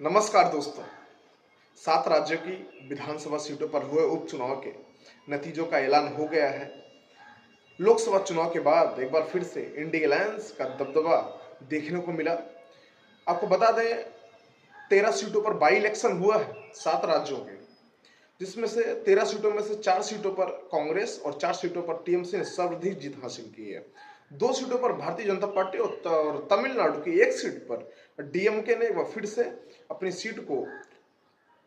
नमस्कार दोस्तों। 7 राज्यों की विधानसभा सीटों पर हुए उपचुनाव के नतीजों का ऐलान हो गया है। लोकसभा चुनाव के बाद एक बार फिर से इंडिया अलायंस का दबदबा देखने को मिला। आपको बता दें 13 सीटों पर बाई इलेक्शन हुआ है 7 राज्यों के, जिसमें से 13 सीटों में से 4 सीटों पर कांग्रेस और 4 सीटों पर टीएमसी ने सर्वाधिक जीत हासिल की है। 2 सीटों पर भारतीय जनता पार्टी और तमिलनाडु की एक सीट पर डीएमके ने वह फिर से अपनी सीट को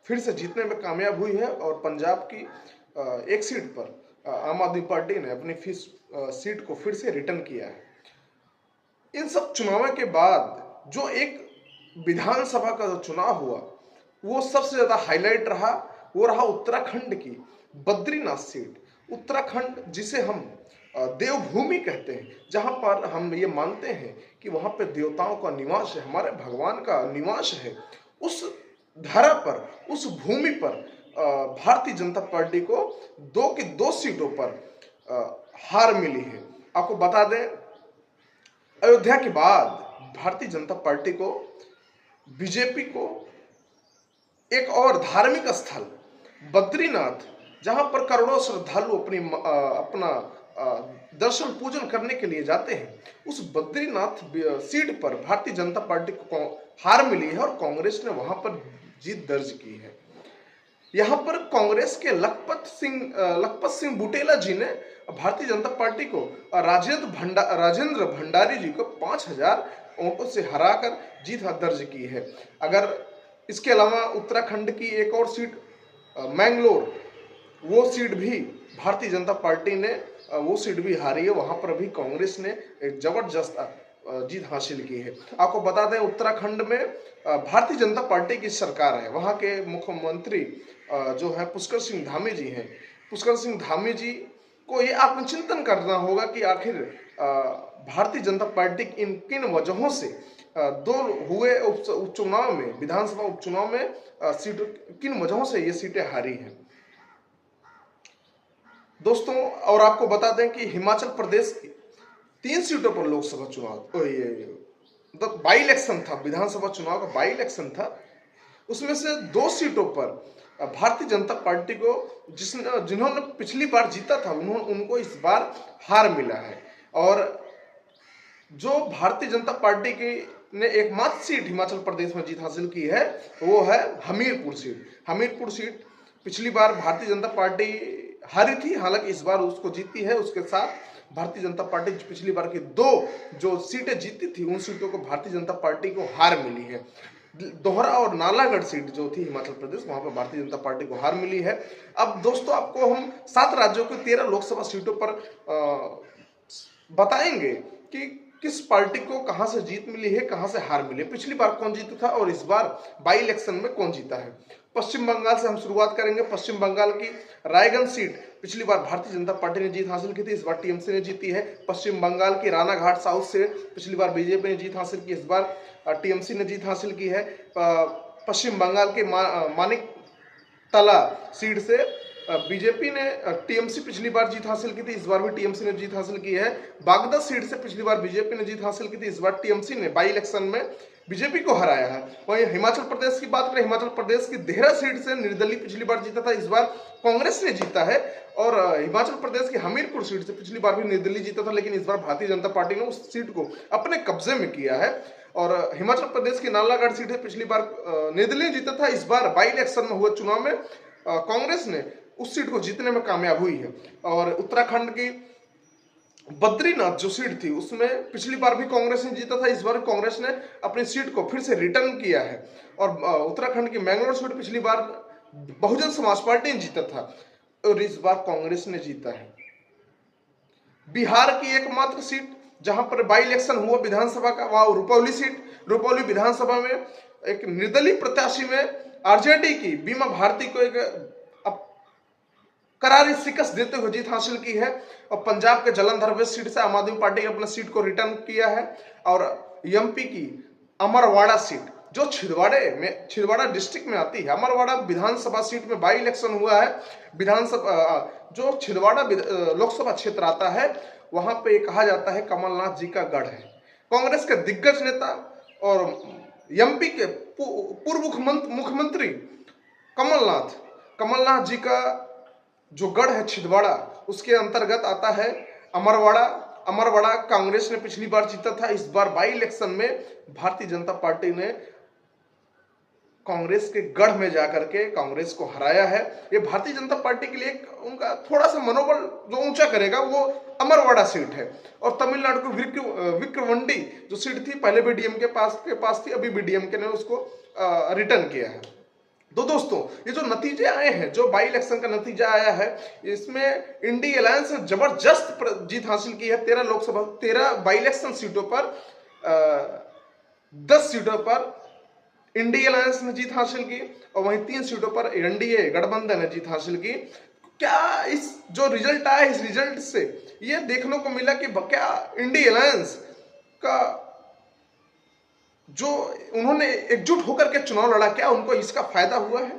फिर से जीतने में कामयाब हुई है और पंजाब की एक सीट पर आम आदमी पार्टी ने अपनी सीट को फिर से रिटर्न किया है। इन सब चुनावों के बाद जो एक विधानसभा का जो चुनाव हुआ वो सबसे ज्यादा हाईलाइट रहा, वो रहा उत्तराखंड की बद्रीनाथ सीट। उत्तराखंड जिसे हम देवभूमि कहते हैं, जहां पर हम ये मानते हैं कि वहां पे देवताओं का निवास है, हमारे भगवान का निवास है। उस धरा पर, उस भूमि पर भारतीय जनता पार्टी को 2 की 2 सीटों पर हार मिली है। आपको बता दें अयोध्या के बाद भारतीय जनता पार्टी को, बीजेपी को एक और धार्मिक स्थल बद्रीनाथ, जहां पर करोड़ों श्रद्धालु अपना दर्शन पूजन करने के लिए जाते हैं, उस बद्रीनाथ सीट पर भारतीय जनता पार्टी को हार मिली है और कांग्रेस ने वहां पर जीत दर्ज की है। यहां पर कांग्रेस के लखपत सिंह बुटेला जी ने भारतीय जनता पार्टी को राजेंद्र भंडारी जी को 5000 वोटों से हराकर जीत दर्ज की है। अगर इसके अलावा उत्तराखंड की एक और सीट मैंगलोर, वो सीट भी भारतीय जनता पार्टी ने वो सीट भी हारी है। वहां पर भी कांग्रेस ने एक जबरदस्त जीत हासिल की है। आपको बता दें उत्तराखंड में भारतीय जनता पार्टी की सरकार है। वहां के मुख्यमंत्री जो है पुष्कर सिंह धामी जी हैं। पुष्कर सिंह धामी जी को ये आत्मचिंतन करना होगा कि आखिर भारतीय जनता पार्टी किन वजहों से 2 हुए उपचुनाव में, विधानसभा उपचुनाव में किन वजहों से ये सीटें हारी हैं दोस्तों। और आपको बता दें कि हिमाचल प्रदेश की 3 सीटों पर लोकसभा चुनाव मतलब बाई इलेक्शन था, विधानसभा चुनाव का बाई इलेक्शन था। उसमें से 2 सीटों पर भारतीय जनता पार्टी को जिन्होंने पिछली बार जीता था उनको इस बार हार मिला है। और जो भारतीय जनता पार्टी की ने एकमात्र सीट हिमाचल प्रदेश में जीत हासिल की है वो है हमीरपुर सीट। हमीरपुर सीट पिछली बार भारतीय जनता पार्टी हारी थी, हालांकि इस बार उसको जीती है। उसके साथ भारतीय जनता पार्टी पिछली बार की 2 जो सीटें जीती थी उन सीटों को भारतीय जनता पार्टी को हार मिली है। दोहरा और नालागढ़ सीट जो थी हिमाचल प्रदेश, वहां पर भारतीय जनता पार्टी को हार मिली है। अब दोस्तों आपको हम 7 राज्यों की 13 लोकसभा सीटों पर बताएंगे कि किस पार्टी को कहां से जीत मिली है, कहां से हार मिली है, पिछली बार कौन जीता था और इस बार बाई इलेक्शन में कौन जीता है। पश्चिम बंगाल से हम शुरुआत करेंगे। पश्चिम बंगाल की रायगंज सीट पिछली बार भारतीय जनता पार्टी ने जीत हासिल की थी, इस बार टीएमसी ने जीती है। पश्चिम बंगाल की रानाघाट साउथ से पिछली बार बीजेपी ने जीत हासिल की, इस बार टीएमसी ने जीत हासिल की है। पश्चिम बंगाल के मानिक तला सीट से बीजेपी ने, टीएमसी पिछली बार जीत हासिल की थी, इस बार भी टीएमसी ने जीत हासिल की है। बागदा सीट से पिछली बार बीजेपी ने जीत हासिल की थी, इस बार टीएमसी ने बाई इलेक्शन में बीजेपी को हराया है। वहीं हिमाचल प्रदेश की बात करें, हिमाचल प्रदेश की देहरा सीट से निर्दलीय पिछली बार जीता था, इस बार कांग्रेस ने जीता है। और हिमाचल प्रदेश की हमीरपुर सीट से पिछली बार भी निर्दलीय जीता था, लेकिन इस बार भारतीय जनता पार्टी ने उस सीट को अपने कब्जे में किया है। और हिमाचल प्रदेश की नालागढ़ सीट है, पिछली बार निर्दलीय जीता था, इस बार बाई इलेक्शन में हुए चुनाव में कांग्रेस ने उस सीट को जीतने में कामयाब हुई है। और उत्तराखंड की बद्रीनाथ जो सीट थी उसमें पिछली बार भी कांग्रेस ने जीता था, इस बार कांग्रेस ने अपनी सीट को फिर से रिटर्न किया है। और उत्तराखंड की मैंगलोर सीट पिछली बार बहुजन समाज पार्टी ने जीता था और इस बार कांग्रेस ने जीता है। बिहार की एकमात्र सीट जहां पर बाई इलेक्शन हुआ विधानसभा का, वहां रुपौली सीट, रुपौली विधानसभा में एक निर्दलीय प्रत्याशी में आरजेडी की बीमा भारती को एक करारी शिकस्त देते हुए जीत हासिल की है। और पंजाब के जलंधर वेस्ट सीट से आम आदमी पार्टी ने अपने सीट को रिटर्न किया है। और एमपी की अमरवाड़ा सीट जो छिंदवाड़ा डिस्ट्रिक्ट में आती है, अमरवाड़ा विधानसभा सीट में बाई इलेक्शन हुआ है। विधानसभा जो छिंदवाड़ा लोकसभा क्षेत्र आता है वहां पे कहा जाता है कमलनाथ जी का गढ़ है। कांग्रेस के दिग्गज नेता और एमपी के पूर्व मुख्यमंत्री कमलनाथ जी का जो गढ़ है छिंदवाड़ा, उसके अंतर्गत आता है अमरवाड़ा कांग्रेस ने पिछली बार जीता था। इस बार बाई इलेक्शन में भारतीय जनता पार्टी ने कांग्रेस के गढ़ में जाकर के कांग्रेस को हराया है। ये भारतीय जनता पार्टी के लिए उनका थोड़ा सा मनोबल जो ऊंचा करेगा वो अमरवाड़ा सीट है। और तमिलनाडु को विक्रवंडी जो सीट थी, पहले भी डीएमके के पास थी, अभी भी डीएमके ने उसको रिटर्न किया है। तो दोस्तों, ये जो नतीजे आए हैं, जो बाई इलेक्शन का नतीजा आया है, इसमें इंडी अलायंस ने जबरदस्त जीत हासिल की है। 13 बाई इलेक्शन सीटों पर 10 सीटों पर इंडी अलायंस ने जीत हासिल की और वहीं 3 सीटों पर एनडीए गठबंधन ने जीत हासिल की। क्या इस जो रिजल्ट आया, इस रिजल्ट से ये देखने को मिला कि क्या इंडी अलायंस का जो उन्होंने एकजुट होकर के चुनाव लड़ा, क्या उनको इसका फायदा हुआ है?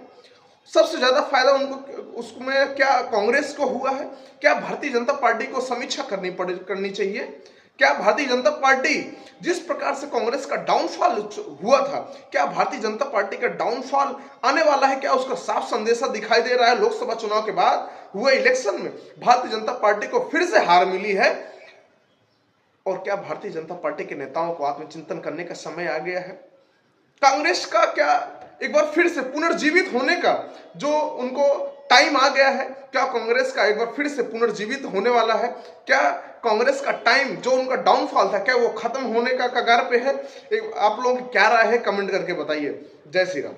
सबसे ज्यादा फायदा उनको उसमें क्या कांग्रेस को हुआ है? क्या भारतीय जनता पार्टी को समीक्षा करनी चाहिए? क्या भारतीय जनता पार्टी जिस प्रकार से कांग्रेस का डाउनफॉल हुआ था, क्या भारतीय जनता पार्टी का डाउनफॉल आने वाला है? क्या उसका साफ संदेशा दिखाई दे रहा है? लोकसभा चुनाव के बाद हुए इलेक्शन में भारतीय जनता पार्टी को फिर से हार मिली है। और क्या भारतीय जनता पार्टी के नेताओं को आत्मचिंतन करने का समय आ गया है? कांग्रेस का क्या एक बार फिर से पुनर्जीवित होने का जो उनको टाइम आ गया है? क्या कांग्रेस का एक बार फिर से पुनर्जीवित होने वाला है? क्या कांग्रेस का टाइम जो उनका डाउनफॉल था, क्या वो खत्म होने का कगार पे है? आप लोगों की क्या राय है, कमेंट करके बताइए। जय श्री राम।